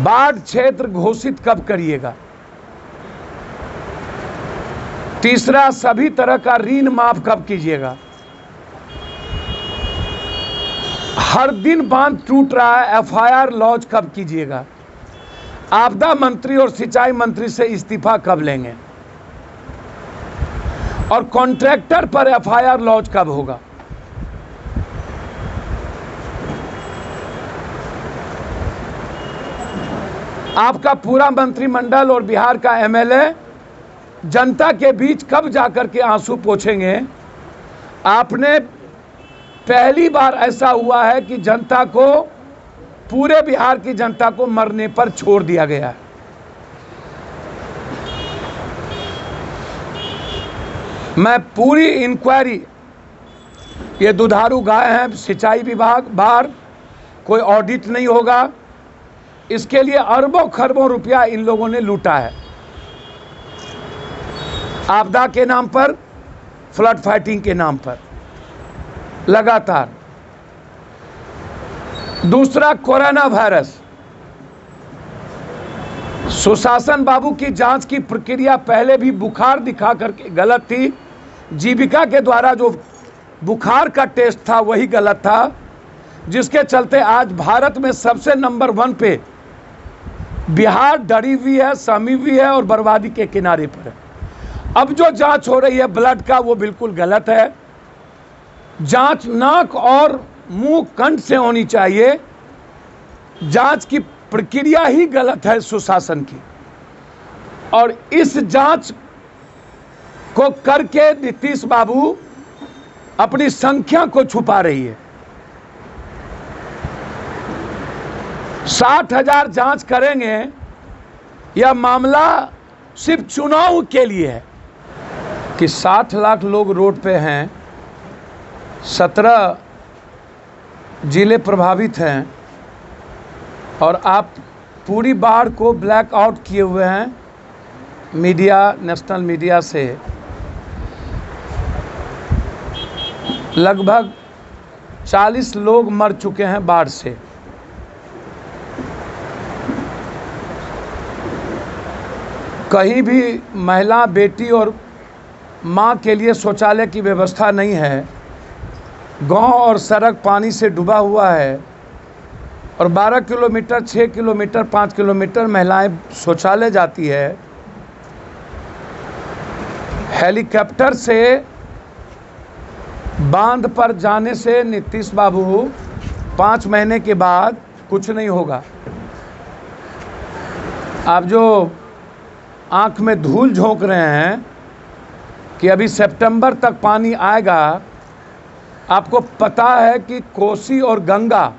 बाढ़ क्षेत्र घोषित कब करिएगा? तीसरा, सभी तरह का ऋण माफ कब कीजिएगा? हर दिन बांध टूट रहा है, एफआईआर लॉन्च कब कीजिएगा? आपदा मंत्री और सिंचाई मंत्री से इस्तीफा कब लेंगे? और कॉन्ट्रैक्टर पर एफआईआर लॉन्च कब होगा? आपका पूरा मंत्रिमंडल और बिहार का एमएलए जनता के बीच कब जाकर के आंसू पोंछेंगे? आपने पहली बार ऐसा हुआ है कि जनता को, पूरे बिहार की जनता को मरने पर छोड़ दिया गया है। मैं पूरी इंक्वायरी, ये दुधारू गाय हैं, सिंचाई विभाग बाहर, कोई ऑडिट नहीं होगा, इसके लिए अरबों खरबों रुपया इन लोगों ने लूटा है, आपदा के नाम पर, फ्लड फाइटिंग के नाम पर लगातार। दूसरा, कोरोना वायरस, सुशासन बाबू की जांच की प्रक्रिया पहले भी बुखार दिखा करके गलत थी। जीविका के द्वारा जो बुखार का टेस्ट था वही गलत था, जिसके चलते आज भारत में सबसे नंबर 1 पे बिहार डरी हुई है, सहमी हुई है और बर्बादी के किनारे पर है। अब जो जांच हो रही है ब्लड का, वो बिल्कुल गलत है। जांच नाक और मुंह कंठ से होनी चाहिए। जांच की प्रक्रिया ही गलत है सुशासन की, और इस जांच को करके नीतीश बाबू अपनी संख्या को छुपा रही है। 60,000 जांच करेंगे, यह मामला सिर्फ चुनाव के लिए है कि 60 लाख लोग रोड पे हैं, 17 जिले प्रभावित हैं, और आप पूरी बाढ़ को ब्लैक आउट किए हुए हैं मीडिया, नेशनल मीडिया से। लगभग 40 लोग मर चुके हैं बाढ़ से। कहीं भी महिला, बेटी और मां के लिए शौचालय की व्यवस्था नहीं है। गांव और सड़क पानी से डूबा हुआ है, और 12 किलोमीटर, 6 किलोमीटर, 5 किलोमीटर महिलाएं शौचालय जाती है। हेलीकॉप्टर से बांध पर जाने से नीतीश बाबू 5 महीने के बाद कुछ नहीं होगा। आप जो आंख में धूल झोंक रहे हैं कि अभी सितंबर तक पानी आएगा, आपको पता है कि कोसी और गंगा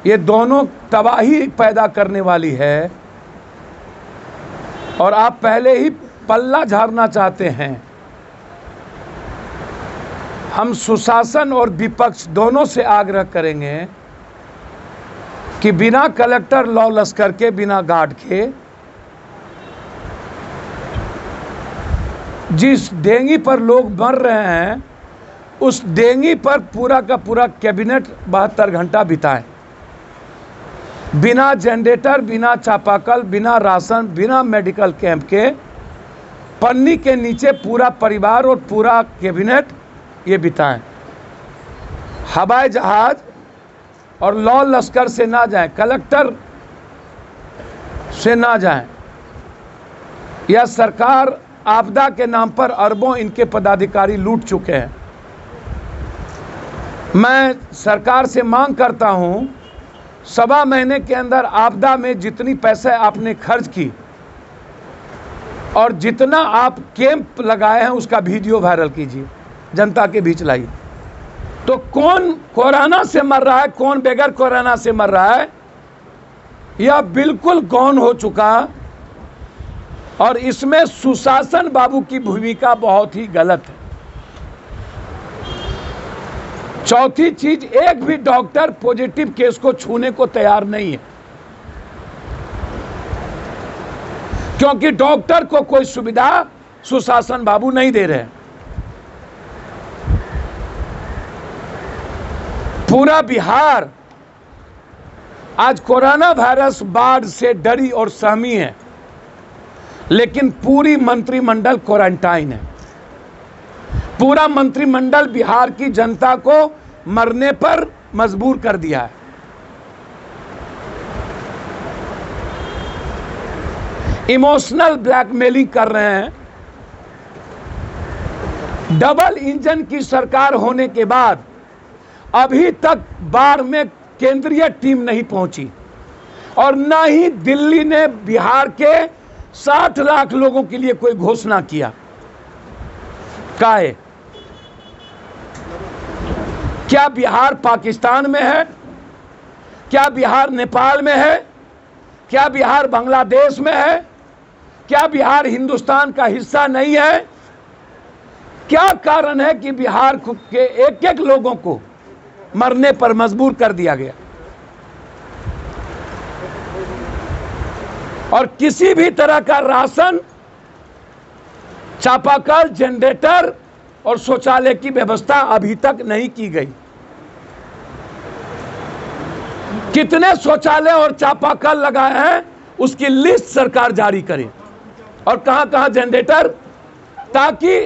ये दोनों तबाही पैदा करने वाली है, और आप पहले ही पल्ला झाड़ना चाहते हैं। हम सुशासन और विपक्ष दोनों से आग्रह करेंगे कि बिना कलेक्टर लॉलेस करके, बिना गार्ड के, जिस डेंगी पर लोग मर रहे हैं उस डेंगी पर पूरा का पूरा कैबिनेट 72 घंटा बिताएं। बिना जनरेटर, बिना चापाकल, बिना राशन, बिना मेडिकल कैंप के, पन्नी के नीचे पूरा परिवार और पूरा कैबिनेट ये बिताएं। हवाई जहाज और लॉ लश्कर से ना जाएं, कलेक्टर से ना जाएं। यह सरकार आपदा के नाम पर अरबों इनके पदाधिकारी लूट चुके हैं। मैं सरकार से मांग करता हूं, 1.25 महीने के अंदर आपदा में जितनी पैसे आपने खर्च की और जितना आप कैंप लगाए हैं उसका वीडियो वायरल कीजिए, जनता के बीच लाइए। तो कौन कोरोना से मर रहा है, कौन बगैर कोरोना से मर रहा है, यह बिल्कुल गौन हो चुका, और इसमें सुशासन बाबू की भूमिका बहुत ही गलत है। चौथी चीज, एक भी डॉक्टर पॉजिटिव केस को छूने को तैयार नहीं है, क्योंकि डॉक्टर को कोई सुविधा सुशासन बाबू नहीं दे रहे। पूरा बिहार आज कोरोना वायरस बाढ़ से डरी और सहमी है, लेकिन पूरी मंत्रिमंडल क्वारंटाइन है। पूरा मंत्रिमंडल बिहार की जनता को मरने पर मजबूर कर दिया है। इमोशनल ब्लैकमेलिंग कर रहे हैं। डबल इंजन की सरकार होने के बाद अभी तक बाढ़ में केंद्रीय टीम नहीं पहुंची और न ही दिल्ली ने बिहार के 60 लाख लोगों के लिए कोई घोषणा किया। काहे? क्या बिहार पाकिस्तान में है? क्या बिहार नेपाल में है? क्या बिहार बांग्लादेश में है? क्या बिहार हिंदुस्तान का हिस्सा नहीं है? क्या कारण है कि बिहार के एक एक लोगों को मरने पर मजबूर कर दिया गया? और किसी भी तरह का राशन, चापाकल, जनरेटर और शौचालय की व्यवस्था अभी तक नहीं की गई। कितने शौचालय और चापाकल लगाए हैं उसकी लिस्ट सरकार जारी करे, और कहां कहां जनरेटर, ताकि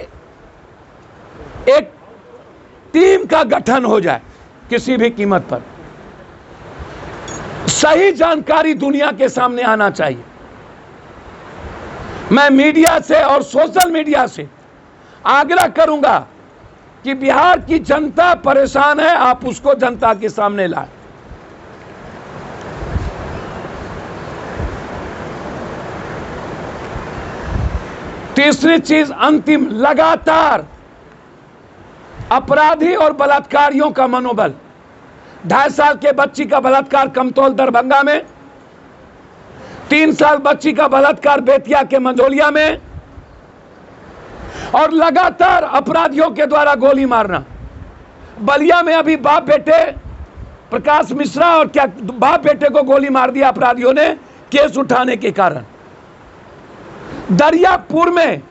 एक टीम का गठन हो जाए किसी भी कीमत पर। सही जानकारी दुनिया के सामने आना चाहिए। मैं मीडिया से और सोशल मीडिया से आग्रह करूंगा कि बिहार की जनता परेशान है, आप उसको जनता के सामने लाएं। तीसरी चीज, अंतिम, लगातार अपराधी और बलात्कारियों का मनोबल। 2.5 साल के बच्ची का बलात्कार कमतौल दरभंगा में, 3 साल बच्ची का बलात्कार बेतिया के मंझोलिया में, और लगातार अपराधियों के द्वारा गोली मारना। बलिया में अभी बाप बेटे प्रकाश मिश्रा और क्या बाप बेटे को गोली मार दिया अपराधियों ने केस उठाने के कारण। दरियापुर में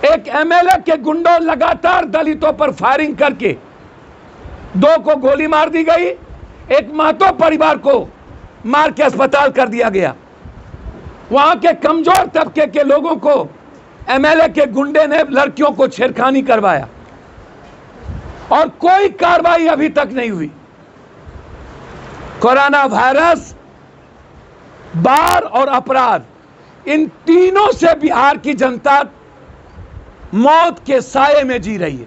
एक एमएलए के गुंडों लगातार दलितों पर फायरिंग करके 2 को गोली मार दी गई, एक महतो परिवार को मार के अस्पताल कर दिया गया। वहां के कमजोर तबके के लोगों को एमएलए के गुंडे ने लड़कियों को छेड़खानी करवाया और कोई कार्रवाई अभी तक नहीं हुई। कोरोना वायरस, बाढ़ और अपराध, इन तीनों से बिहार की जनता मौत के साये में जी रही है।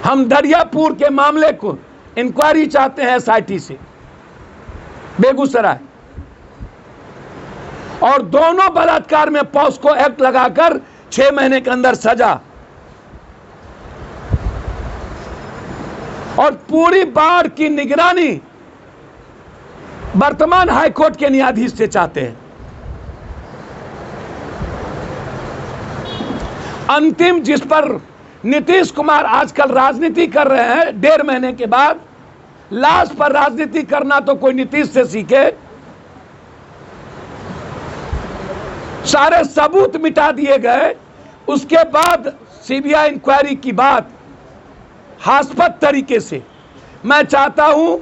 हम दरियापुर के मामले को इंक्वायरी चाहते हैं एसआईटी से, बेगूसराय, और दोनों बलात्कार में पॉस्को एक्ट लगाकर 6 महीने के अंदर सजा, और पूरी बाढ़ की निगरानी वर्तमान हाईकोर्ट के न्यायाधीश से चाहते हैं। अंतिम, जिस पर नीतीश कुमार आजकल राजनीति कर रहे हैं 1.5 महीने के बाद, लाश पर राजनीति करना तो कोई नीतीश से सीखे। सारे सबूत मिटा दिए गए, उसके बाद सीबीआई इंक्वायरी की बात हास्पद तरीके से। मैं चाहता हूं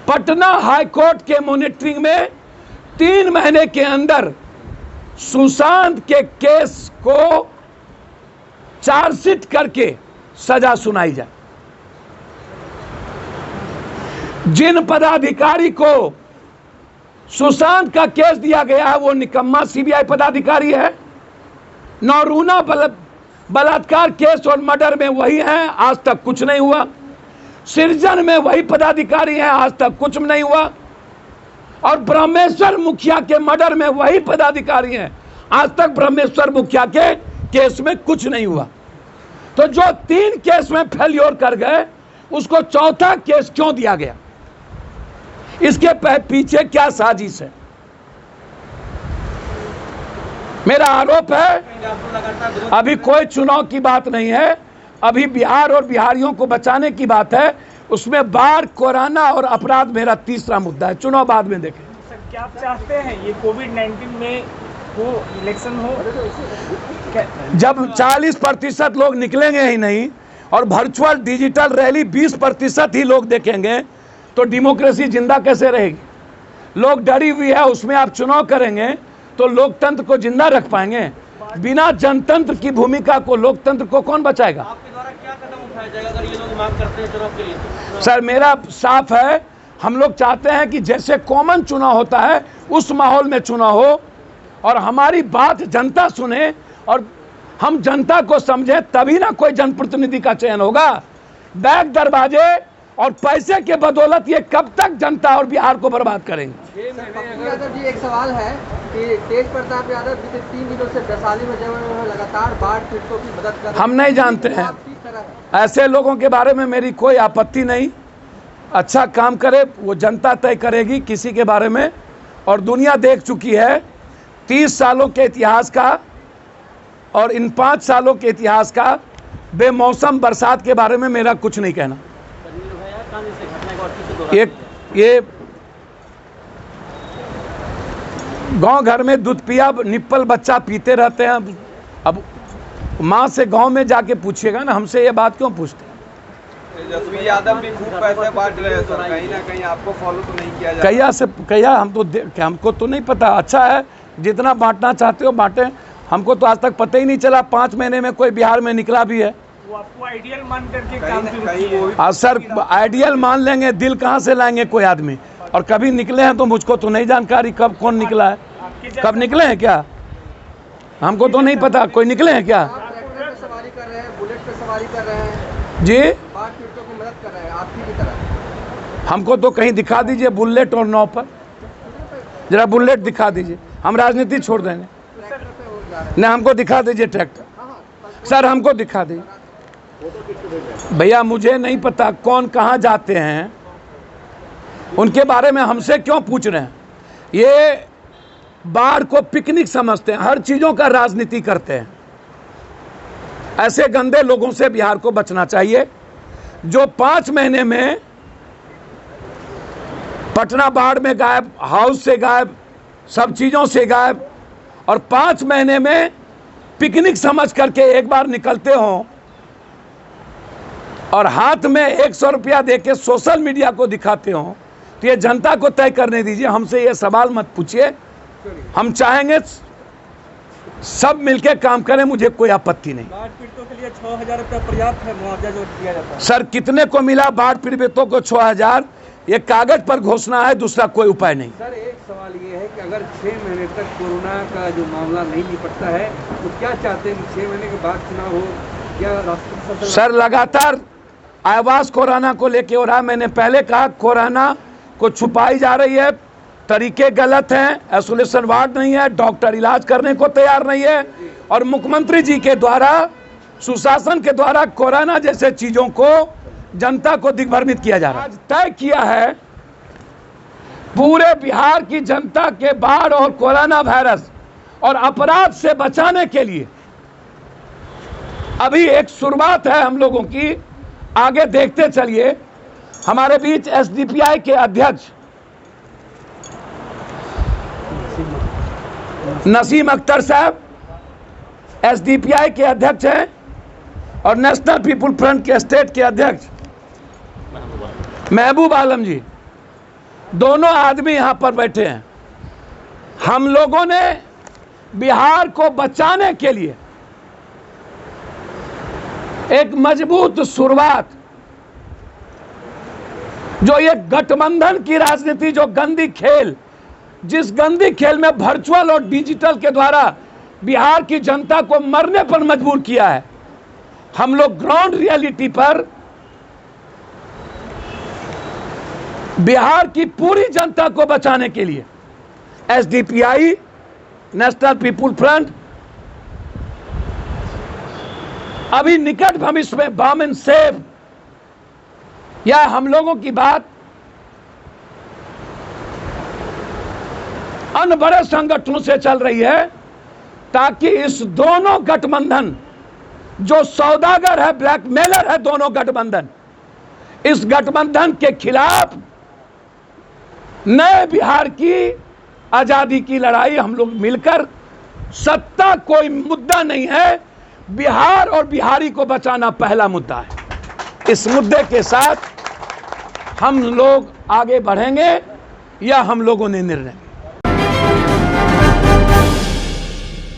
पटना हाईकोर्ट के मॉनिटरिंग में 3 महीने के अंदर सुशांत के केस को चार्जशीट करके सजा सुनाई जाए। जिन पदाधिकारी को सुशांत का केस दिया गया है वो निकम्मा सीबीआई पदाधिकारी है। नौरूना बलात्कार केस और मर्डर में वही हैं, आज तक कुछ नहीं हुआ। सृजन में वही पदाधिकारी हैं, आज तक कुछ नहीं हुआ। और ब्रह्मेश्वर मुखिया के मर्डर में वही पदाधिकारी हैं, आज तक ब्रह्मेश्वर मुखिया के केस में कुछ नहीं हुआ। तो जो 3 केस में फेल्योर कर गए, उसको 4था केस क्यों दिया गया? इसके पीछे क्या साजिश है? मेरा आरोप है अभी कोई चुनाव की बात नहीं है, अभी बिहार और बिहारियों को बचाने की बात है। उसमें बाढ़, कोरोना और अपराध मेरा तीसरा मुद्दा है। चुनाव बाद में देखें। सर, क्या आप चाहते हैं ये कोविड-19 में वो इलेक्शन हो? जब 40% लोग निकलेंगे ही नहीं और वर्चुअल डिजिटल रैली 20% ही लोग देखेंगे, तो डेमोक्रेसी जिंदा कैसे रहेगी? लोग डरी हुई है, उसमें आप चुनाव करेंगे तो लोकतंत्र को जिंदा रख पाएंगे? बिना जनतंत्र की भूमिका को, लोकतंत्र को कौन बचाएगा? आपके द्वारा क्या कदम उठाया जाएगा अगर ये लोग मांग करते हैं चुनाव के लिए? सर मेरा साफ है, हम लोग चाहते हैं कि जैसे कॉमन चुनाव होता है उस माहौल में चुनाव हो और हमारी बात जनता सुने और हम जनता को समझे, तभी ना कोई जनप्रतिनिधि का चयन होगा। बैक दरवाजे और पैसे के बदौलत ये कब तक जनता और बिहार को बर्बाद करेंगे? यादव जी, एक सवाल है कि तेज प्रताप यादव पिछले 3 दिनों से वैशाली में जो लगातार बाढ़ पीड़ितों की मदद कर रहे हैं। हम नहीं जानते हैं, ऐसे लोगों के बारे में मेरी कोई आपत्ति नहीं। अच्छा काम करे वो जनता तय करेगी किसी के बारे में, और दुनिया देख चुकी है 30 सालों के इतिहास का और इन 5 सालों के इतिहास का बेमौसम बरसात के बारे में मेरा कुछ नहीं कहना। ये गांव घर में दूध पिया निप्पल बच्चा पीते रहते हैं। अब माँ से गांव में जाके पूछिएगा ना, हमसे ये बात क्यों पूछते हैं? तेजस्वी यादव भी खूब पैसे बांट रहे हैं सर, कहीं ना कहीं आपको फॉलो तो नहीं किया जा कहिया हमको तो नहीं पता। अच्छा है, जितना बांटना चाहते हो बांटे। हमको तो आज तक पता ही नहीं चला 5 महीने में कोई बिहार में निकला भी है। वो आपको आइडियल मान करके काम शुरू किए हैं। आज सर आइडियल मान लेंगे, दिल कहाँ से लाएंगे कोई आदमी? और कभी निकले हैं तो मुझको तो नहीं जानकारी कब कौन निकला है, कब निकले हैं क्या, हमको तो नहीं पता। कोई निकले हैं क्या? आप ट्रैक्टर पे सवारी कर रहे हैं, बुलेट पे सवारी कर रहे हैं जी, बाढ़ पीड़ितों की मदद कर रहे हैं आपकी भी तरह। हमको तो कहीं दिखा दीजिए बुलेट और नाव पर, जरा बुलेट दिखा दीजिए। हम राजनीति छोड़ देंगे, ट्रैक्टर पे हो जा रहे हैं। न हमको दिखा दीजिए ट्रैक्टर। सर हमको दिखा दीजिए भैया, मुझे नहीं पता कौन कहाँ जाते हैं, उनके बारे में हमसे क्यों पूछ रहे हैं? ये बाढ़ को पिकनिक समझते हैं, हर चीज़ों का राजनीति करते हैं। ऐसे गंदे लोगों से बिहार को बचना चाहिए, जो 5 महीने में पटना बाढ़ में गायब, हाउस से गायब, सब चीज़ों से गायब, और 5 महीने में पिकनिक समझ करके एक बार निकलते हों और हाथ में 100 रुपया देके सोशल मीडिया को दिखाते हों, तो ये जनता को तय करने दीजिए। हमसे ये सवाल मत पूछिए। हम चाहेंगे सब मिलके काम करें, मुझे कोई आपत्ति नहीं। बाढ़ पीड़ितों के लिए 6,000 रुपया पर्याप्त है मुआवजा जो दिया जाता है? सर कितने को मिला बाढ़ पीड़ितों को? 6,000। ये कागज पर घोषणा है, दूसरा कोई उपाय नहीं। सर एक सवाल ये है कि अगर 6 महीने तक कोरोना का जो मामला नहीं निपटता है तो क्या चाहते हैं? 6 महीने के बाद चुनाव हो, क्या राष्ट्रपति सर लगातार आवाज कोरोना को लेके हो रहा है। मैंने पहले कहा कोरोना को छुपाई जा रही है, तरीके गलत हैं, आइसोलेशन वार्ड नहीं है, डॉक्टर इलाज करने को तैयार नहीं है, और मुख्यमंत्री जी के द्वारा, सुशासन के द्वारा कोरोना जैसे चीजों को जनता को दिग्भ्रमित किया जा रहा है। आज तय किया है पूरे बिहार की जनता के बाढ़ और कोरोना वायरस और अपराध से बचाने के लिए अभी एक शुरुआत है हम लोगों की, आगे देखते चलिए। हमारे बीच एसडीपीआई के अध्यक्ष नसीम अख्तर साहब एसडीपीआई के अध्यक्ष हैं, और नेशनल पीपुल फ्रंट के स्टेट के अध्यक्ष महबूब आलम जी, दोनों आदमी यहां पर बैठे हैं। हम लोगों ने बिहार को बचाने के लिए एक मजबूत शुरुआत, जो ये गठबंधन की राजनीति, जो गंदी खेल, जिस गंदी खेल में वर्चुअल और डिजिटल के द्वारा बिहार की जनता को मरने पर मजबूर किया है, हम लोग ग्राउंड रियलिटी पर बिहार की पूरी जनता को बचाने के लिए एसडीपीआई, नेशनल पीपुल फ्रंट, अभी निकट भविष्य में बम एंड सेव, या हम लोगों की बात अन्य बड़े संगठनों से चल रही है, ताकि इस दोनों गठबंधन, जो सौदागर है, ब्लैकमेलर है दोनों गठबंधन, इस गठबंधन के खिलाफ नए बिहार की आजादी की लड़ाई हम लोग मिलकर, सत्ता कोई मुद्दा नहीं है, बिहार और बिहारी को बचाना पहला मुद्दा है। इस मुद्दे के साथ हम लोग आगे बढ़ेंगे या हम लोगों ने निर्णय